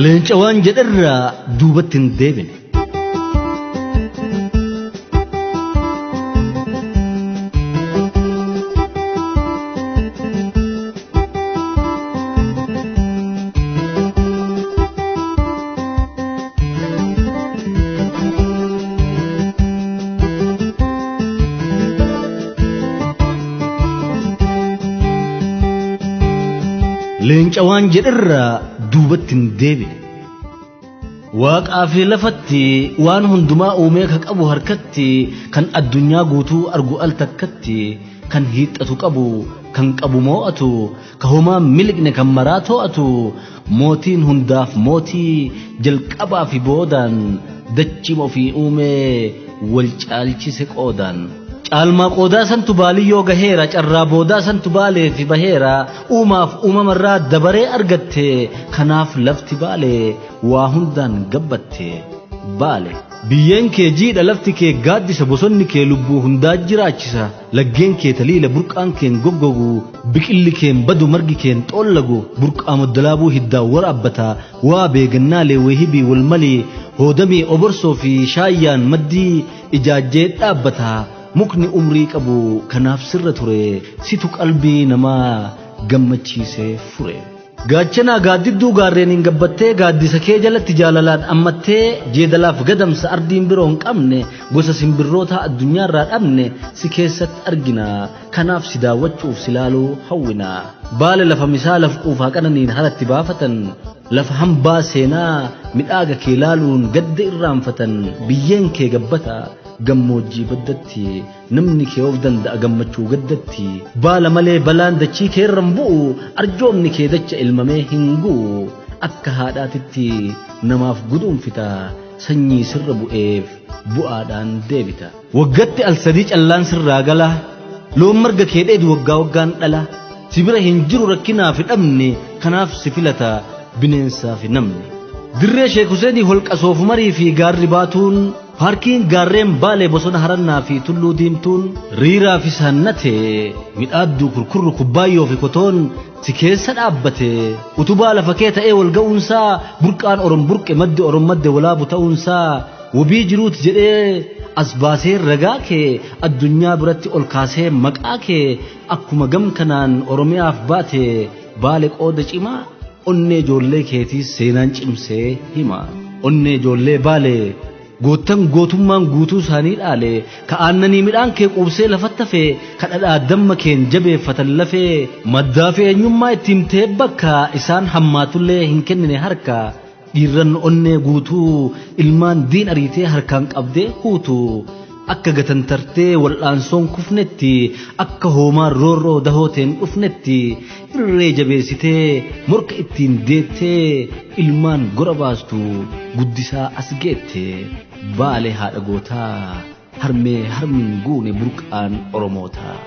leenca waan jedharraa duubatti hin deebine. Leenca waan jedharraa duubatti hin deebine. Waaqaa fi lafatti waan hundumaa uumee ka qabu harkatti kan addunyaa guutuu argu al takkatti kan hiixatu qabu kan qabu moo'atu ka homaa miliqne kan maraa to'atu mootiin hundaaf mootii jalqabaa fi boodaan dachima ofii uumee wal caalchise qoodaan. Caalmaa qoodaa santu baaliyyoo gaheera carraa boodaa santu baalee fi baheera uumaaf uumamarraa dabaree argatte kanaaf lafti baale waa hundaan gabbatte baale. Biyyeen kee jiidha lafti kee gaaddisa bosonni kee lubbuu hundaa jiraachisa laggeen kee taliila burqaan keen goggogu biqilli keen badu margi keen xoollagu burqaa moddalaabuu hiddaan waraabbata waa beegannaalee weehibii walmalii hoodamii oborsoo fi shaayyaan maddii ijaajjee dhaabbata. Mukni umrii qabu kanaaf sirra ture situ qalbii namaa gammachiisee fure. Gaachanaa gaaddidduu gaarreeniin gabbattee gaaddisa kee jalatti jaalalaan ammattee jeedalaaf gadamsa ardiin biroo hin qabne gosa simbirroota addunyaarraa dhabne si keessatti argina kanaaf si daawwachuuf si laaluu hawwina. Baala lafa misaa laf quufaa qananiin haratti baafatan lafa hambaa seenaa midhaaga kee laaluun gadda irraanfatan biyyeen kee gabbata. Gammoojjii baddatti namni kee of danda'a gammachuu gaddatti baala malee balaan dachii kee irra hin bu'u arjoomni kee dacha ilmamee hin gu'u akka haadhaatitti namaaf guduunfita sanyii sirra bu'eef bu'aadhaan deebita. Waggatti al sadii callaan sirraa gala loon marga kee dheedu waggaa waggaan dhala si bira hin jiru rakkinaa fi dhabne kanaaf si filata bineensaa fi namni. Dirree Sheek Huseenii holqa Soofumarii fi gaarri baatuun paarkiin gaarreen baalee bosona harannaa fi tulluu diimtuun riiraa fi saannate midhaadduu kurkurru kubbaayyoo fi kotoon si keessa dhaabbate utubaa lafa kee ta'ee wal ga'uunsaa burqaan orom burqe madde orom madde walaabu ta'uunsaa wabii jiruuti jedhee as baasee ragaa kee addunyaa biratti ol kaasee maqaa kee akkuma gam kanaan oromiyaaf baate baale qooda cimaa onnee ijoollee keetiis seenaan cimsee hima. Onnee ijoollee baalee gootan gootummaan guutuu isaanii dhaale ka aannanii midhaan kee quubsee lafatti hafee ka dhadhaa damma keen jabeeffatan lafee maddaa fi eenyummaa ittiin ta'e bakka isaan hammaatullee hin kennine harka dhiirran onnee guutuu ilmaan diin ariitee harkaan qabdee huutu akka gatantartee wal'aansoon kufnetti akka hoomaan roorroo dahooteen dhufnetti irree jabeessitee morka ittiin deettee ilmaan gora baastu guddisaa as geette baale haadha gootaa harmee harmiin guune burqaan oromootaa.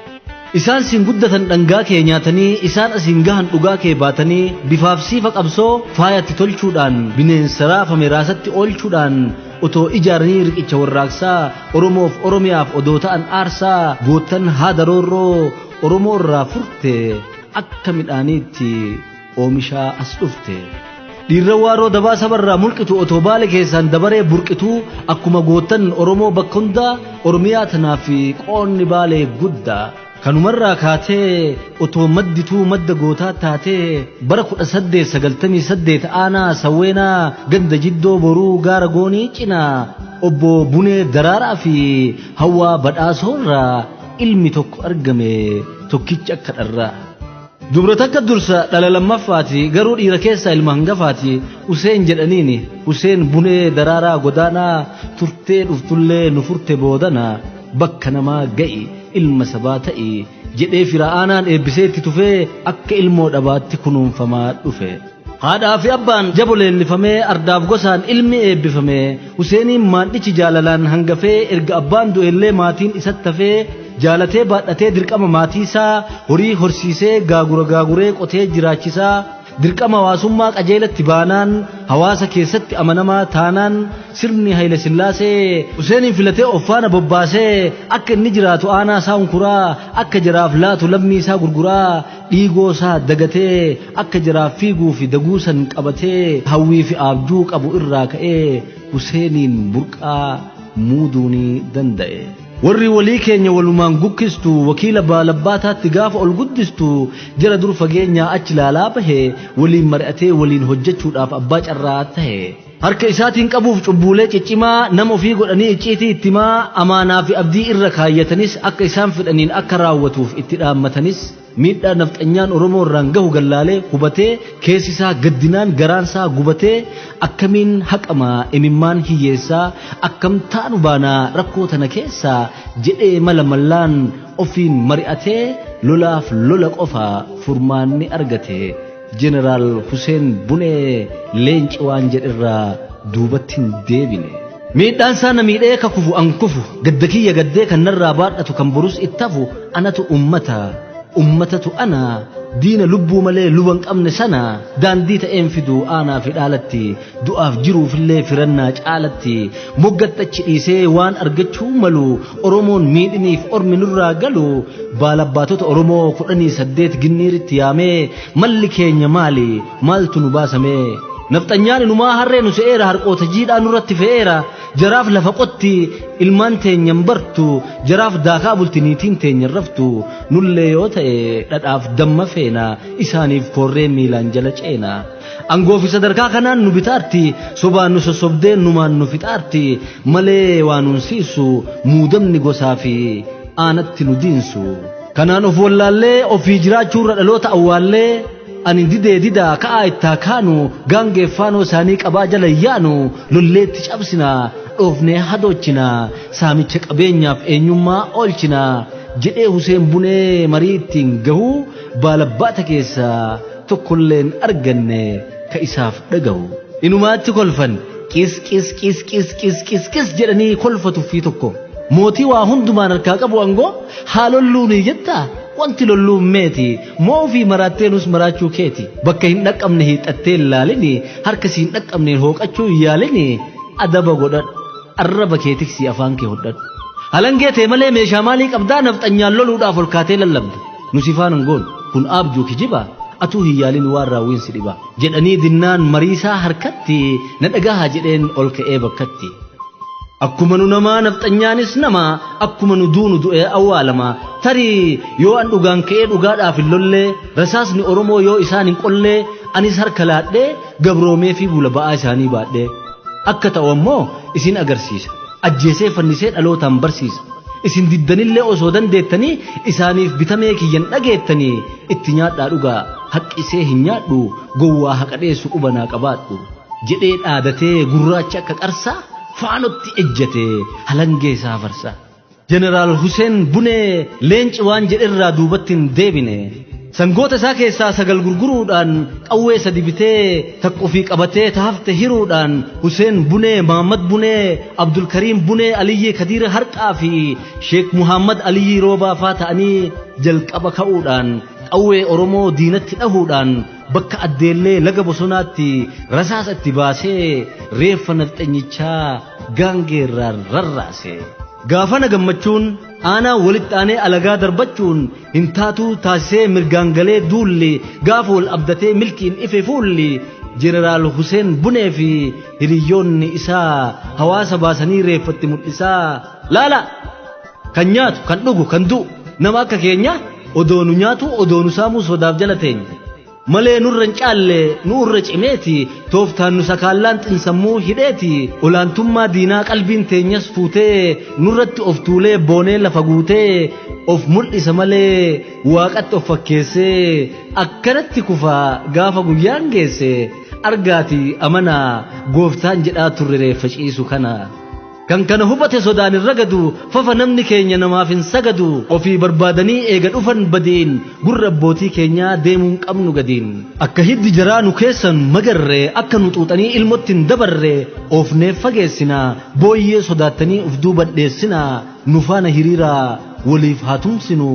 Isaan siin guddatan dhangaa kee nyaatanii isaan asiin gahan dhugaa kee baatanii bifaaf siifa qabsoo faayatti tolchuudhaan bineensa raafame raasatti oolchuudhaan otoo ijaaranii riqicha warraaqsaa oromoof oromiyaaf odoo ta'an aarsaa gootan haadha roorroo oromoo irraa furte akka midhaaniitti oomishaa as dhufte. Dhiirra waaroo dabaa sabarraa mulqitu otoo baale keessaan dabaree burqituu akkuma gootan oromoo bakka hundaa oromiyaa tanaaf qoonni baalee guddaa. Kanumarraa kaatee otoo maddituu madda gootaa taatee bara 1898 aanaa sawweenaa ganda jiddoo boruu gaara goonii cinaa obbo Bunee Daraaraa fi Hawwaa Badhaasoorraa ilmi tokko argame tokkicha akka dharraa. Dubra takka dursa dhala lammaffaati garuu dhiira keessaa ilma hangafaati Huseen jedhaniini Huseen Bunee Daraaraa godaanaa turtee dhuftullee nu furte boodana bakka namaa ga'i. Ilma sabaa ta'i jedhee firaa'aanaan eebbiseetti tufee akka ilmoo dhabaatti kunuunfamaa dhufe. Haadhaa fi abbaan jabo leellifamee ardaaf gosaan ilmi eebbifamee Huseeniin maandhichi jaalalaan hangafee erga abbaan du'ellee maatiin isatti hafee jaalatee baadhatee dirqama maatii isaa horii horsiisee gaaguree qotee jiraachisaa dirqama hawaasummaa qajeelatti baanaan hawaasa keessatti amanamaa taanaan sirni Haile Sillaasee Huseeniin filatee offaana bobbaasee akka inni jiraatu aanaa isaa unkuraa akka jiraaf laatu lammii isaa gurguraa dhiigoosaa dagatee akka jiraa fiiguu fi daguusan qabatee hawwii fi abjuu qabu irraa ka'ee Huseeniin burqaa muuduunii danda'e. warri walii keenya walumaan gukkistu wakiila baalabbaataatti gaafa ol guddistu jara dur fageenyaa achi laalaa bahee waliin mari'atee waliin hojjechuudhaaf abbaa carraa ta'e. harka isaatiin qabuuf cubbuulee ciccimaa nama ofii godhanii icciitii ittimaa amaanaa fi abdii irra kaayyatanis akka isaan fedhaniin akka raawwatuuf itti dhaammatanis miidhaa nafxanyaan Oromoo irraan gahu gallaalee hubatee keessisaa gaddinaan garaansaa gubatee akkamiin haqamaa imimmaan hiyyeessaa akkam taanu baanaa rakkoo tana keessaa jedhee mala mallaan ofiin mari'atee lolaaf lola qofa furmaanni argate. Jeneraal Huseen Bunee leenci waan jedhirraa duubatti hin deebine. miidhaan isaa na miidhee ka kufu an kufu gadda kiyya gaddee kan narraa baadhatu kan borus ittafu anatu ummatatu ana diina lubbuu malee luban qabne sana daandii ta'een fidu aanaa fi dhaalatti du'aaf jiruufillee firannaa caalatti moggattachi dhiisee waan argachuu malu Oromoon miidhiniif ormi nurraa galu baalabbaatota Oromoo 18 ginniiritti yaamee malli keenya maaltu nu baasamee nafxanyaan inumaa harree nu se'eera harqoota jiidhaa nurratti fe'eera jaraaf lafa qotti ilmaan teenyan bartu jaraaf daakaa bultiniitiin teenyan raftu nullee yoo ta'e dhadhaaf damma feena isaaniif korree miilaan jala ceena angoo fi sadarkaa kanaan nu bitaarti sobaan nu sossobdeen numaan nu fixaarti malee waan hunsiisu muudamni gosaa fi aanatti nu diinsu kanaan of wallaallee ofii jiraachuurra dhaloota awwaallee ani dida ka'aa ittaa kaanu gaangeeffaanoo isaanii qabaa jala yaanu lolleetti cabsina dhoofnee hadoochina saamicha qabeenyaaf eenyummaa oolchina jedhee Huseen Bunee marii ittiin gahu baalabbaata keessaa tokkolleen arganne ka isaaf dhagahu inumaatti kolfan qis jedhanii kolfatu fi tokko mootii waa hundumaan harkaa qabu angoo haalolluunii jettaa wanti lolluun meeti moo fi maratteenus maraachuu keeti bakka hin dhaqqabne hiixattee ilaalini harka siin dhaqqabne hooqachuu yaalini adaba godhadhu arraba keetiksi afaan kee hodhadhu halangeetee malee meeshaa maalii qabdaa nafxanyaan loluudhaaf ol kaatee lallabda nusifaan angoon kun abjuu kijiba atuu hin yaalin waan raawwiinsi dhiba jedhanii dinnaan mariisaa harkatti na dhagahaa jedheen ol ka'ee bakkatti. akkuma nu namaa nafxanyaanis nama akkuma nu duunu du'ee awwaalama tarii yoo an dhugaan ka'ee dhugaadhaaf hin lollee rasaasni Oromoo yoo isaan hin qollee anis harka laadhee gabroomee fi bula ba'aa isaanii baadhee akka ta'u ammoo isin agarsiisa ajjeesee fannisee dhalootaan barsiisa isin diddanillee osoo dandeettanii isaaniif bitamee kiyyan dhageettanii itti nyaadhaa dhugaa haqqisee hin nyaadhu gowwaa haqa dheessu qubanaa qabaadhu jedhee dhaadatee gurraacha akka qarsaa faanotti ejjate halangee isaa farsa jeneraal Huseen Bunee leenci waan jedherraa duubatti hin deebine sangoota isaa keessaa 9 gurguruudhaan qawwee 3 bitee takko fi qabatee tahafte hiruudhaan Huseen Bunee Mahammad Bunee Abdul Karim Bunee Aliyyi Kadir Harqaa fi Sheekh Muhammad Aliyyi Roobaa faa ta'anii jalqaba ka'uudhaan qawwee Oromoo diinatti dhahuudhaan bakka addeellee laga bosonaatti rasaasa itti baasee reeffa nafxanyichaa gaangeerraan rarraase gaafana gammachuun aanaa walitti aanee alagaa darbachuun hin taatuu taasisee mirgaangalee duulli gaafa wal abdatee milkiin ife fuulli jeneraal Huseen Bunee fi hiriyyoonni isaa hawaasa baasanii reeffatti mul'isaa laala kan nyaatu kan dhugu kan du'u nama akka keenya odoonu nyaatu odoonu saamuu sodaaf jala teenya malee nurra hin caalle nurra cimeeti tooftaan nu sakaallaan xinsammuu hidheeti olaantummaa diinaa qalbiin teenyas fuutee nurratti of tuulee boonee lafa guutee of mul'isa malee waaqatti of fakkeessee akkanatti kufaa gaafa guyyaan geesse argaati amanaa gooftaan jedhaa turre reeffa ciisu kana. kan kana hubate sodaan irra gadu fafa namni keenya namaaf hin sagadu ofii barbaadanii eega dhufan badiin gurra abbootii keenyaa deemuun qabnu gadiin akka hiddi jaraa nu keessan magarre akka nu xuuxanii ilmotti hin dabarre ofneef fageessina booyyee sodaattanii uf duuba dheessina nu faana hiriiraa waliif haa tumsinu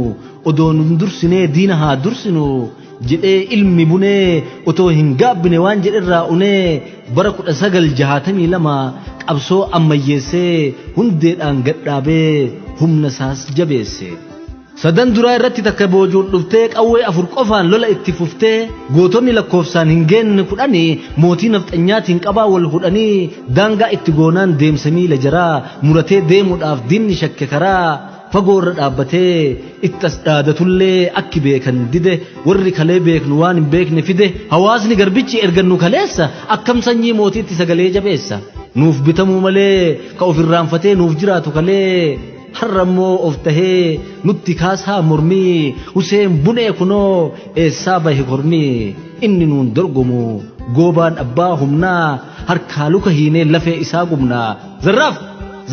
odoo nu dursinee diina haa dursinu jedhee ilmi Bunee otoo hin gaabbine waan jedherraa unee bara 1962 qabsoo ammayyeessee hundeedhaan gadhaabee humna isaas jabeesse sadan duraa irratti takka boojuun dhuftee qawwee afur qofaan lola itti fuftee gootonni lakkoofsaan hin geenne kudhanii mootii nafxanyaatiin qabaa wal hudhanii daangaa itti goonaan deemsa miila jaraa muratee deemuudhaaf diinni shakke karaa fagoorra dhaabbatee ittas dhaadatullee akki beekan dide warri kalee beeknu waan hin beekne fide hawaasni garbichi ergannu kaleessa akkam sanyii mootiitti sagalee jabeessa nuuf bitamuu malee ka ofirraanfatee nuuf jiraatu kalee harrammoo of tahee nutti kaasaa mormii Huseen bunee kunoo eessaa bahe kormii inni nuun dorgomu goobaan abbaa humnaa harkaa luka hiinee lafee isaa gumnaa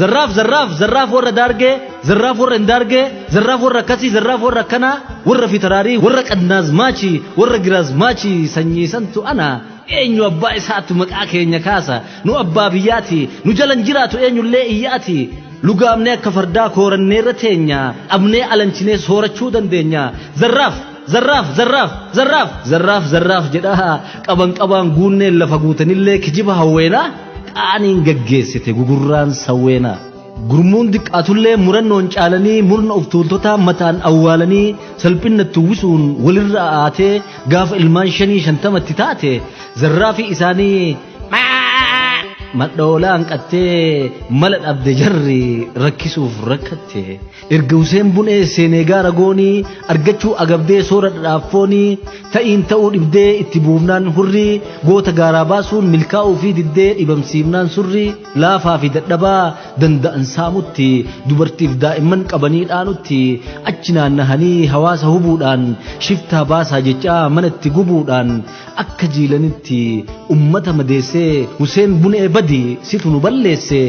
zarraaf warra daargee zarraaf warra hin daargee zarraaf warra akkasii zarraaf warra akkanaa warra fitaraarii warra qannaazmaachii warra giraazmaachii sanyii santu ana eenyu abbaa isaatu maqaa keenya kaasa nu abbaa biyyaati nu jalan jiraatu eenyullee iyyaati lugaamnee akka fardaa kooranneerra teenya abnee alanchinee soorachuu dandeenya zarraaf jedhaa qabaan guunneen lafa guutanillee kijiba hawweenaa qaaniin gaggeessite gugurraan sawweenaa gurmuun diqqaatullee murannoon caalanii murna of tuultotaa mataan awwaalanii salphinnatti uwwisuun walirra aatee gaafa ilmaan 50 taate zarraafi isaanii madhoolaan qattee mala dhabde jarri rakkisuuf rakkatte erga Huseen bunee seenee gaara goonii argachuu agabdee soora dhadhaaffoonii ta'iin ta'uu dhibdee itti buufnaan hurrii goota gaaraa baasuun milkaa'uu fi diddee dhibamsiifnaan surrii laafaa fi dadhabaa danda'an saamutti dubartiif daa'imman qabanii dhaanutti achi naannahanii hawaasa hubuudhaan shiftaa baasaa jechaa manatti gubuudhaan akka jiilanitti ummata madeessee Huseen bunee badii situ nu balleesse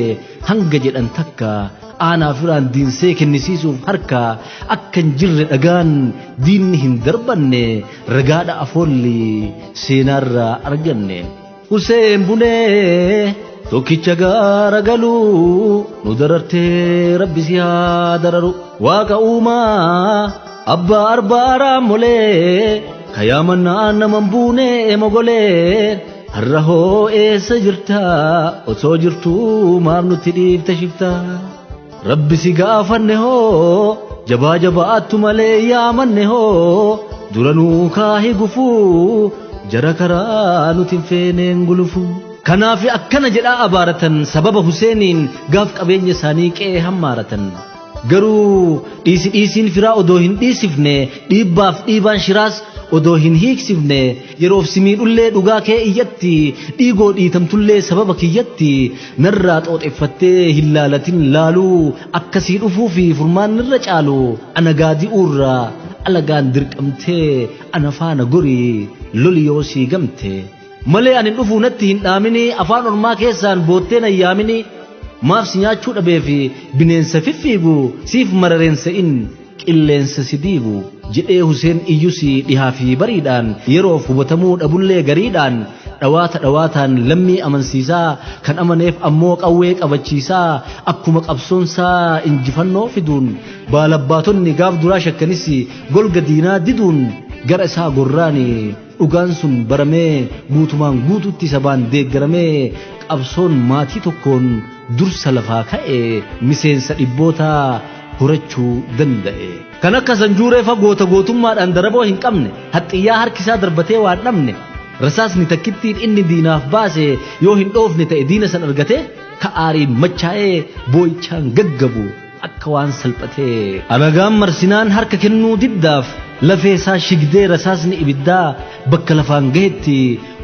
hanga jedhan takka aanaa firaan diinsee kennisiisuuf harka akka hin jirre dhagaan diinni hin darbanne ragaadha afoolli seenaarraa arganne Huseen bunee tokkicha gaara galuu nu darartee rabbi si haa dararu waaqa uumaa abbaa arbaaraa molee kayaamanaa naman buunee mogolee har'a hoo eessa jirta osoo jirtuu maaf nutti dhiifta shifta rabbi si gaafanne hoo jabaattu malee yaamanne hoo duranuu kaahi gufuu jara karaa nuti feeneen gulufu kanaaf akkana jedhaa abaaratan sababa Huseeniin gaaf qabeenya isaanii qe'ee hammaaratan garuu dhiisiin firaa odoo hin dhiisifne dhiibbaaf dhiibaan shiraas odoo hin hiiksifne yeroof simiidhullee dhugaa kee iyyatti dhiigoo dhiitamtullee sababa kiyyatti narraa xooxeffattee hin laalatin laaluu akkasii dhufuu fi furmaannirra caalu ana gaadi'uurraa alagaan dirqamtee ana faana gorii loli yoo sii gamte malee ani dhufuu natti hin dhaamini afaan ormaa keessaan boottee na yaamini maaf si nyaachuu dhabee fi bineensa fiffiigu siif marareensa'iin qilleensa si diigu jedhee Huseen iyyusi dhihaa fi bariidhaan yeroof hubatamuu dhabullee gariidhaan dhawaataan lammii amansiisaa kan amaneef ammoo qawwee qabachiisaa akkuma qabsoonsaa injifannoo fiduun baalabbaatonni gaaf duraa shakkanis golga diinaa diduun gara isaa gorraani dhugaan sun baramee guutumaan guututti sabaan deeggaramee qabsoon maatii tokkoon dursa lafaa ka'e miseensa dhibbootaa horachuu danda'e kan akka sanjuuree fagoota gootummaadhaan daraboo hin qabne haxxiyyaa harkisaa darbatee waan dhabne rasaasni takkittiin inni diinaaf baase yoo hin dhoofne ta'e diina san argate ka'aariin machaa'ee boo'ichaan gaggabu akka waan salphatee alagaan marsinaan harka kennuu diddaaf lafeesaa shigdee rasaasni ibiddaa bakka lafaan gahetti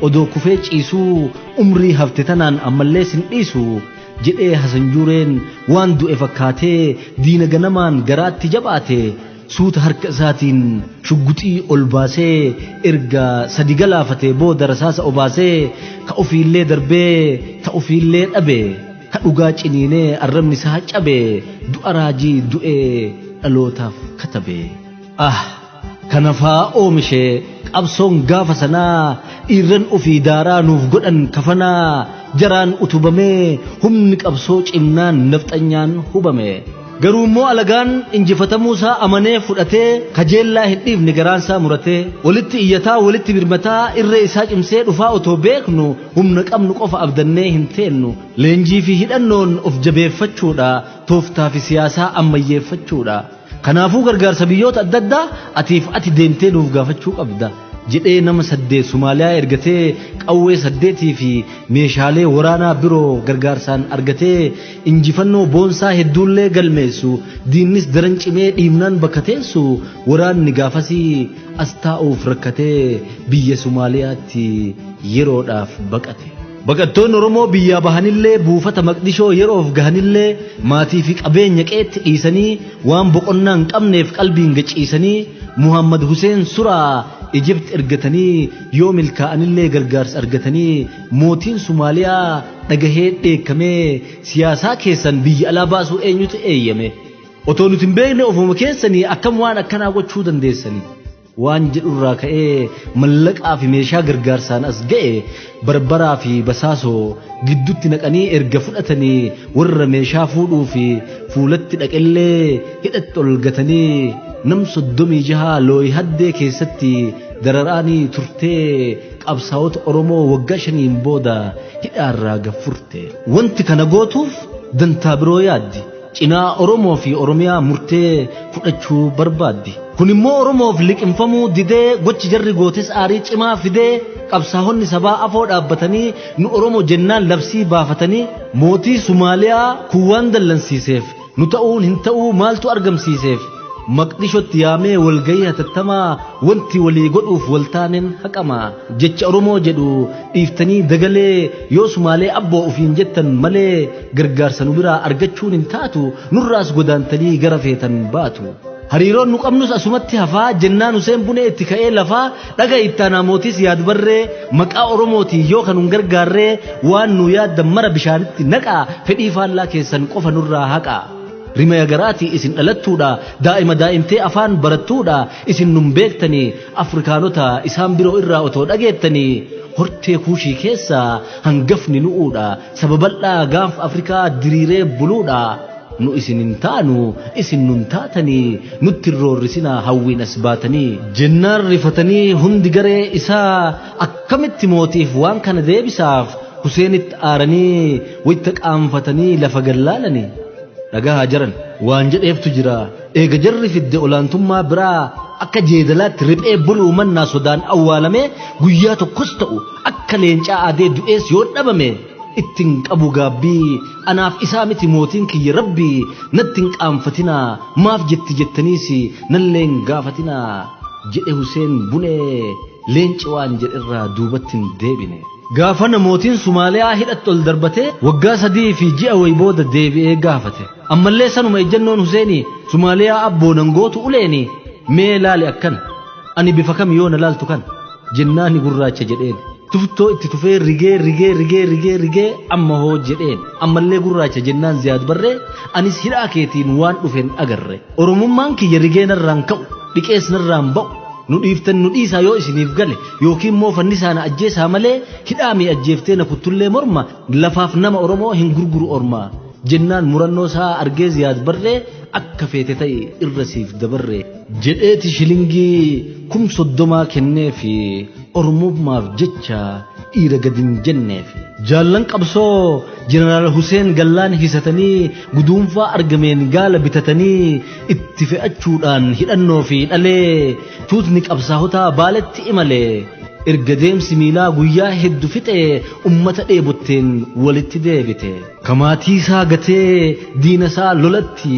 odoo kufee ciisuu umrii hafte tanaan ammallee sin dhiisu jedhee hasanjuureen waan du'e fakkaatee diina ganamaan garaatti jabaate suuta harka isaatiin shugguxii ol baasee erga sadi galaafatee booda rasaasa obaasee ka ofiillee darbee ta ofiillee dhabe ka dhugaa ciniinee arrabni isaa cabe du'a raajii du'ee dhalootaaf katabe kanafaa oomishe qabsoon gaafa sanaa dhiirran ofii daaraa nuuf godhan kafanaa jaraan utubamee humni qabsoo cimnaan nafxanyaan hubame garuu immoo alagaan injifatamuusaa amanee fudhatee kajeellaa hin dhiifne garaansaa muratee walitti iyyataa walitti birmataa irree isaa cimsee dhufaa otoo beeknu humna qabnu qofa abdannee hin teennu leenjii fi hidhannoon of jabeeffachuudha tooftaa fi siyaasaa ammayyeeffachuudha kanaafuu gargaarsa biyyoota adda addaa atiif ati deemtee nuuf gaafachuu qabda jedhee nama 8 Somaaliyaa ergatee qawwee 8 fi meeshaalee waraanaa biroo gargaarsaan argatee injifannoo boonsaa hedduullee galmeessu diinnis daran cimee dhiibnaan bakka teessu waraanni gaafasii as taa'uuf rakkatee biyya Somaaliyaatti yeroodhaaf baqate. Baqattoonni Oromoo biyyaa bahanillee buufata Maqdishoo yeroof gahanillee maatii fi qabeenya qeetti dhiisanii waan boqonnaa hin qabneef qalbiin gaciisanii Muhammad Hussein Suraa Egypt ergatanii yoo milkaa'anillee gargaarsa argatanii mootiin Somaaliyaa dhagahee dheekkamee siyaasaa keessan biyya alaa baasuu eenyutu eeyyame otoo nuti hin beekne ofuma keessanii akkam waan akkanaa gochuu dandeessanii waan jedhurraa ka'ee mallaqaa fi meeshaa gargaarsaan as ga'e barbaraa fi basaasoo gidduutti naqanii erga fudhatanii warra meeshaa fuudhuu fi fuulatti dhaqellee hidhatti ol gatanii nam 36 looyi haddee keessatti dararaanii turtee qabsaa'ota Oromoo waggaa 5 booda hidhaarraa gaffurte wanti kana gootuuf dantaa biroo yaaddi cinaa Oromoo fi Oromiyaa murtee fudhachuu barbaaddi kun immoo Oromoof liqinfamuu didee gochi jarri gootes aarii cimaa fidee qabsaa'onni sabaa afoo dhaabbatanii nu Oromoo jennaan labsii baafatanii mootii Somaaliyaa kuwaan dallansiiseef nu ta'uun hin ta'uu maaltu argamsiiseef Maqdishootti yaamee walgayii hatattamaa wanti walii godhuuf waltaaneen haqamaa jecha Oromoo jedhu dhiiftanii dagalee yoo Somaalee abboo ufiin jettan malee gargaarsa nu biraa argachuun hin taatu nurraas godaantanii gara feetan baatu. Hariiroon nu qabnus asumatti hafaa jennaan Hussein Bunee itti ka'ee lafaa dhaga ittaanaa mootis yaad barree maqaa Oromootii yoo kan nun gargaarree waan nu yaaddan mara bishaanitti naqaa fedhii faallaa keessan qofa nurraa haqaa. Rimaya garaati isin dhalattuudha daa'ima daa'imtee afaan barattuudha isin nun beektanii Afrikaanota isaan biroo irraa otoo dhageettanii hortee kuushii keessa hangafni nu'uudha sababal'aa gaaf Afrikaa diriiree buluudha nu isin hin taanu isin nun taatanii nutti roorrisinaa hawwiin as baatanii jennaan rifatanii hundi garee isaa akkamitti mootiif waan kana deebisaaf Huseenitti aaranii wayita qaanfatanii lafa gallaalanii dhagaa jiran waan jedheeftu jira eega jarri fidde olaantummaa biraa akka jeedalaatti riphee buluu mannaa sodaan awwaalame guyyaa tokkos ta'u akka leencaa adee du'ees yoo dhabame ittiin qabu gaabbii anaaf isaa miti mootiin kiyya rabbii nattiin qaanfatinaa maaf jettaniis nalleen gaafatinaa jedhe Hussein Bunee leenci waan jedherraa duubattiin deebine. Gaafana mootiin Somaaliyaa hidhatti ol darbatee waggaa 3 fi ji'a way booda deebi'ee gaafate ammallee sanuma ejjennoon Huseeni Somaaliyaa abboonan gootu uleeni mee laali akkan ani bifa kam yoo na laaltu kan jennaani gurraacha jedheen tuftoo itti tufee rigee amma hoo jedheen ammallee gurraacha jennaan Ziyaad Barree anis hidhaa keetiin waan dhufeen agarre Oromummaan kiyya rigee narraan ka'u dhiqees narraan ba'u nu dhiiftan nu dhiisaa yoo isiniif gale yookiin moo fannisaana ajjeesaa malee hidhaamii ajjeeftee na kuttullee morma lafaaf nama Oromoo hin gurguru ormaa jennaan murannoo isaa argee Ziyaad Barree akka feete ta'e irra siif dabarre jedheeti shilingii 30 kenneefi Oromummaaf jecha dhiira gadin jenneef jaallan qabsoo jeneraal Hussein Gallaan hisatanii guduunfaa argameen gaala bitatanii itti fe'achuudhaan hidhannoo fi dhalee tuutni qabsaahotaa baaletti imalee erga deemsi miilaa guyyaa heddu fixe ummata dheebotteen walitti deebite kamaatii isaa gatee diina isaa lolatti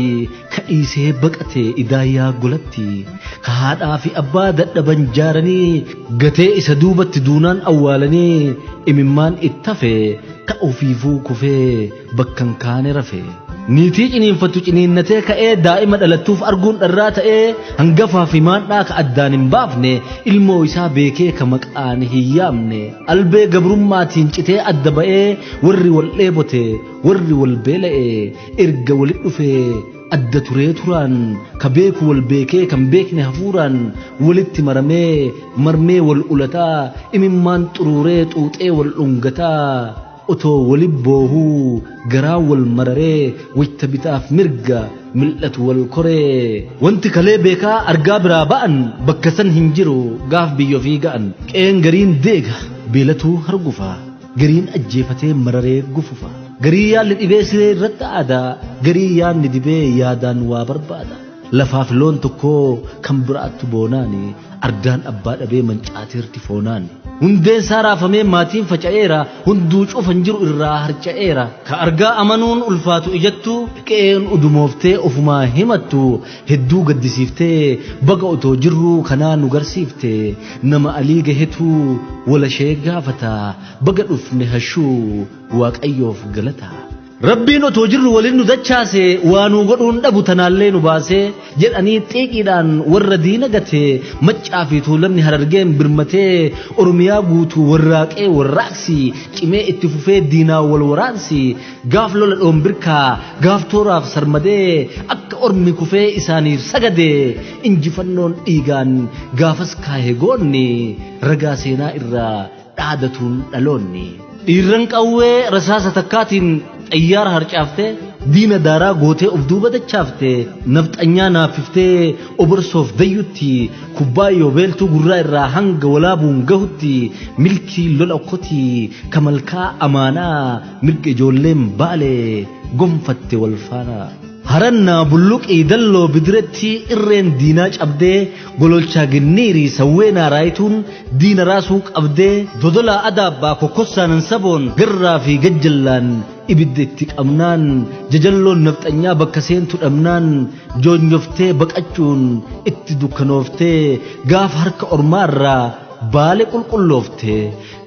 kadhiisee baqate idaayyaa golatti ka haadhaa fi abbaa dadhaban jaaranii gatee isa duubatti duunaan awwaalanii imimmaan ittafe ka ofiifuu kufee bakkan kaane rafe niitii ciniinfattu ciniinnatee ka'ee daa'ima dhalattuuf arguun dharraa ta'ee hangafaa fi maandhaa ka addaan hin baafne ilmoo isaa beekee ka maqaan hin yaamne albee gabrummaatiin citee adda ba'ee warri wal dheebote warri wal beela'e erga walit dhufee adda turee turaan ka beeku wal beekee kan beekne hafuuraan walitti marmee wal ulataa imimmaan xuruuree xuuxee wal dhungataa otoo wali boohuu garaa wal mararee wayta bitaaf mirga mil'atu wal koree wanti kalee beekaa argaa biraa ba'an bakka san hin jiru gaaf biyyo fi ga'an qeen gariin deega beelatuu hargufa gariin ajjeefatee mararee gufufa garii yaalli dhibee siree irratti aadaa garii yaanni dibee yaadaan waa barbaada lafaaf loon tokko kan biraattu boonaani ardaan abbaa dhabee mancaateerti foonaani hundeen isaa raafamee maatiin faca'eera hunduu cufan jiru irraa harca'eera ka argaa amanuun ulfaatu ijattu qe'een udumooftee ofumaa himattu hedduu gaddisiiftee baga otoo jirru kanaa nu garsiifte nama alii gahetu wala shee gaafata baga dhufne hashuu waaqayyoof galata Rabbiin otoo jirru waliin nu dachaase waanuu godhuun dhabu tanaallee nu baase jedhanii xiiqiidhaan warra diina gate maccaa fi tuulamni harargeen birmatee oromiyaa guutuu warraaqee warraaqsi cimee itti fufee diinaa wal waraansi gaaf lola dhombirkaa gaaf tooraaf sarmadee akka ormi kufee isaaniif sagade injifannoon dhiigaan gaafas kaahee goonni ragaa seenaa irraa dhaadatuun dhaloonni dhiirran qawwee rasaasa takkaatiin xayyaara harcaaftee diina daaraa gootee of duuba dachaafte nafxanyaa naafiftee oborsoof dayyutti kubbaayyoo beeltuu gurraa irraa hanga walaabuun gahutti milkii lola okkotii kamalkaa amaanaa mirga ijoolleen baalee gonfatte walfaanaa harannaa bulluqii dalloo bidiretti irreen diinaa cabdee gololchaa ginniirii sawweenaa raayituun diina raasuu qabdee dodolaa adaabbaa kokkossaanan saboon garraa fi gajjallaan ibidda itti qabnaan jajalloon nafxanyaa bakka seentu dhabnaan joonjoftee baqachuun itti dukkanooftee gaaf harka ormaarraa baale qulqulloofte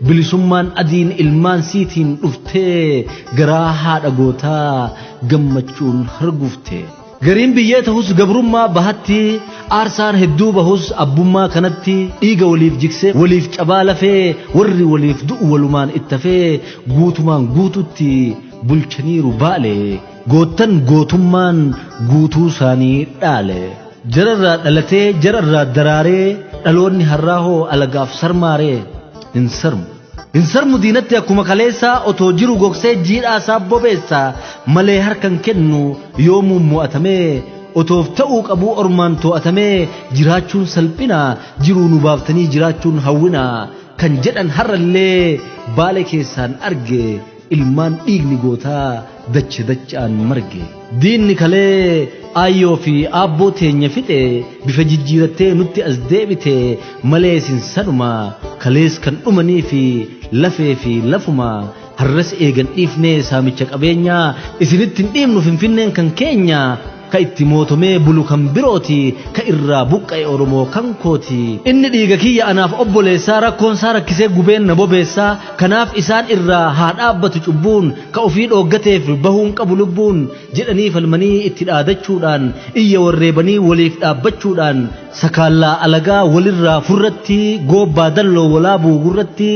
bilisummaan adiin ilmaan siitiin dhuftee garaa haadha gootaa gammachuun hargufte gariin biyyee tahus gabrummaa bahatti aarsaan hedduu bahus abbummaa kanatti dhiiga waliif jiksee waliif cabaa lafee warri waliif du'u walumaan ittafee guutumaan guututti bulchaniiru baale goottan gootummaan guutuu isaanii dhaale jararraa dhalatee jararraa daraaree dhaloonni harraahoo alagaaf sarmaaree hin sarmu diinatti akkuma kaleessaa otoo jiru gogsee jiidhaasaa bobeessaa malee harkan kennu yoomuu mo'atamee otoof ta'uu qabuu ormaan to'atamee jiraachuun salphina jiruu nu baaftanii jiraachuun hawwina kan jedhan har'allee baale keessaan arge ilmaan dhiigni gootaa dacha dachaan marge diinni kalee aayyoo fi aabboo teenya fixe bifa jijjiirattee nutti as deebite malee sinsanuma kalees kan dhumanii fi lafee fi lafuma har'as eegan dhiifnee saamicha qabeenyaa isinitti hin dhiibnu finfinneen kan keenya ka itti mootomee bulu kan birooti ka irraa buqqa'e oromoo kan kooti inni dhiiga kiyya anaaf obboleessaa rakkoon isaa rakkisee gubeen na bobeessaa kanaaf isaan irraa haa dhaabbatu cubbuun ka ofii dhooggateef bahuun qabu lubbuun jedhanii falmanii itti dhaadachuudhaan iyya warreebanii waliif dhaabbachuudhaan sakaallaa alagaa walirraa furratti goobbaa dalloo walaabuu gurratti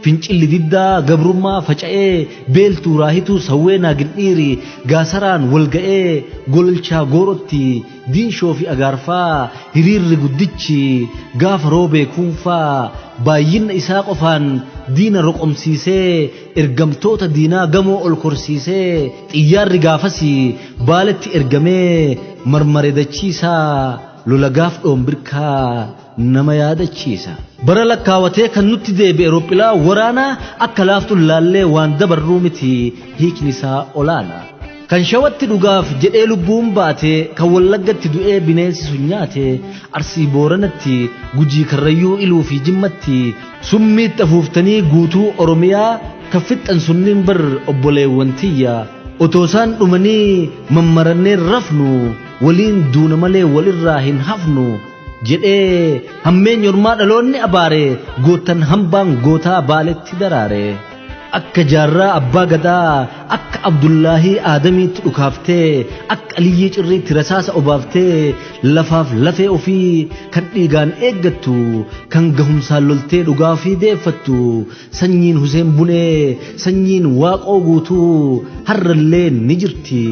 fincilli diddaa gabrummaa faca'ee beeltuu raahituu sawweenaa gindhiiri gaasaraan walga'ee gololchaa goorotti diinshoo fi agaarfaa hiriirri guddichi gaafa roobee kuunfaa baay'ina isaa qofaan diina roqomsiisee ergamtoota diinaa gamoo ol korsiisee xiyyaarri gaafasii baaletti ergamee marmare dachiisaa lola gaaf dhombirkaa nama yaadachiisa bara lakkaawatee kan nutti deebi'e Eeroophilaa waraanaa akka laaftuun laallee waan dabarruu miti hiikni isaa olaana kan shawatti dhugaaf jedhee lubbuun baate kan wallaggatti du'ee bineensi sun nyaate arsii booranatti gujii karrayyuu iluu fi jimmatti summiitti afuuftanii guutuu oromiyaa kan fixxan sunniin bar obboleewwan tiyya otoo isaan dhumanii mammarannee rafnu waliin duuna malee walirraa hin hafnu jedhee hammeen yormaa dhaloonni abaare gootan hambaan gootaa baaletti daraare akka jaarraa abbaa gadaa akka abdullaahii aadamiitti dhukaaftee akka aliyyii cirriitti rasaasa obaaftee lafaaf lafee ofii kan dhiigaan eeggattu kan gahumsaan loltee dhugaa ofii deeffattu sanyiin Huseen Bunee sanyiin Waaqoo guutuu har'allee ni jirti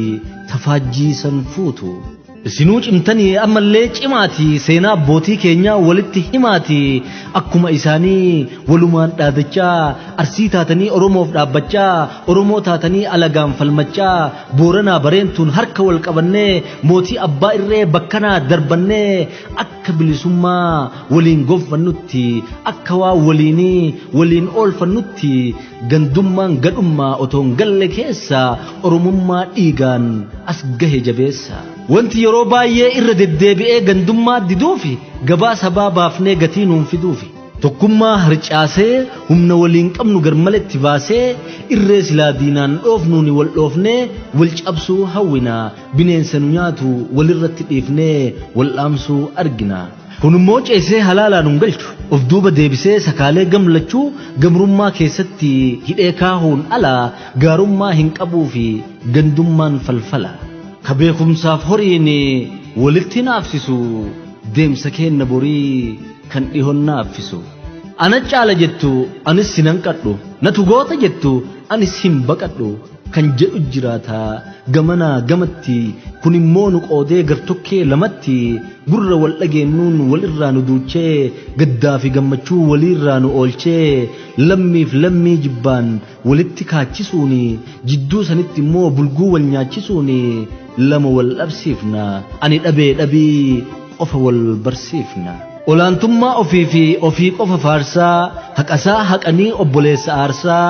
tafaajjii san fuutu isinuu cimtanii ammallee cimaati seenaa abbootii keenyaa walitti himaati akkuma isaanii walumaan dhaadachaa arsii taatanii oromoof dhaabbachaa oromoo taatanii alagaan falmachaa booranaa bareentuun harka wal qabannee mootii abbaa irree bakkanaa darbannee akka akka bilisummaa waliin gonfannutti akka waa waliin oolfannutti gandummaan gadhummaa otoon galle keessa oromummaa dhiigaan as gahe jabeessa. Wanti yeroo baay'ee irra deddeebi'ee gandummaa diduufi gabaa sabaa baafnee gatii nuun fiduufi. Tokkummaa harcaasee humna waliin qabnu garmaletti baasee irree silaa diinaan dhoofnuuni wal dhoofnee wal cabsuu hawwina bineensa nu nyaatu walirratti dhiifnee wal dhaamsuu argina. Kunimmoo ceesee halaalaan nun galchu of duuba deebisee sakaalee gamlachuu gamrummaa keessatti hidhee kaahuun alaa gaarummaa hin qabuu fi gandummaan falfala. Ka beekumsaaf horiin walitti naafsisu deemsa keenna borii kan dhihonnaa affisu. Ana caala jettu anis sinan qadhu natu goota jettu anis hin baqadhu kan jedhu jiraata gamanaa gamatti kun immoo nu qoodee gartokkee lamatti gurra wal dhageennuun walirraa nu duuchee gaddaa fi gammachuu walirraa nu oolchee lammiif lammii jibbaan walitti kaachisuuni jidduu sanitti immoo bulguu wal nyaachisuuni lama wal dhabsiifna ani dhabii qofa wal barsiifna. Olaantummaa ofii fi ofii qofa faarsaa haqasaa haqanii obboleessa aarsaa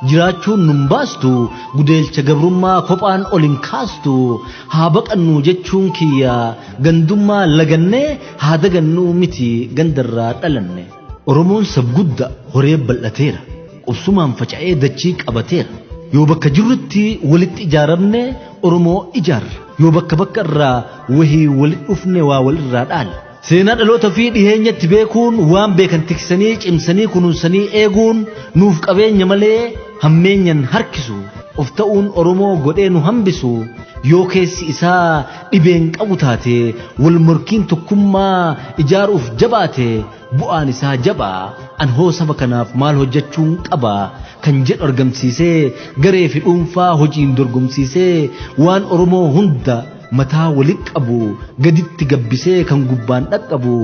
jiraachuun nun baastu gudeelcha gabrummaa kophaan olin kaastu haa baqannu jechuun kiyya gandummaa lagannee haa dagannuu miti gandarraa dhalanne. Oromoon sabgudda horee bal'ateera qubsumaan faca'ee dachii qabateera yoo bakka jirrutti walitti ijaaramne Oromoo ijaarra yoo bakka irraa wahii walit dhufne waa walirraa dhaala. Seenaa dhaloota fi dhiheenyatti beekuun waan beekan tiksanii cimsanii kunuunsanii eeguun nuuf qabeenya malee hammeenyan harkisu of ta'uun Oromoo godhee nu hambisu yoo keessi isaa dhibeen qabu taate wal morkiin tokkummaa ijaaruuf jabaate bu'aan isaa jabaa an hoo saba kanaaf maal hojjechuun qaba kan jedhu argamsiisee garee fi dhuunfaa hojiin dorgomsiisee waan Oromoo hunda mataa walit qabu gaditti gabbisee kan gubbaan dhaqqabu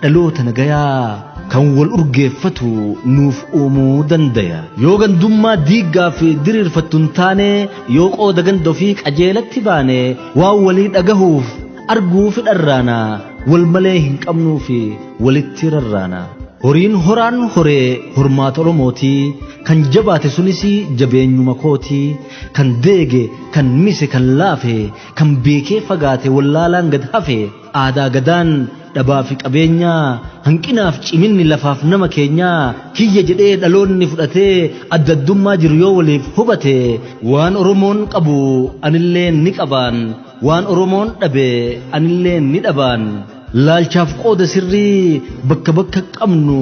dhaloota nagayaa kan wal urgeeffatu nuuf uumuu dandaya. Yoo gandummaa diiggaa fi diriirfattuun taane yoo qooda ganda ofii qajeelatti baane waan walii dhagahuuf arguu fi dharraana wal malee hin qabnuu fi walitti rarraana. Horiin horaan horee hormaata Oromootii kan jabaate sunis jabeenyuma kootii kan deege kan mise kan laafe kan beekee fagaate wallaalaan gad hafe aadaa gadaan dhabaa fi qabeenyaa hanqinaaf ciminni lafaaf nama keenyaa kiyya jedhee dhaloonni fudhatee addaddummaa jiru yoo waliif hubate waan Oromoon qabu anillee ni qabaan waan Oromoon dhabe anillee ni dhabaan. Laalchaaf qooda sirrii bakka qabnu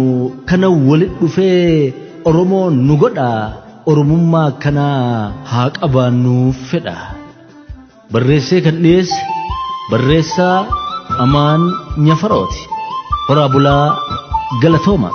kana walit dhufee Oromoo nu godha Oromummaa kana haa qabaannu fedha. Barreessee kan dhiyeesse barreessaa Amaan Nyafarooti. Horaa bulaa galatooma.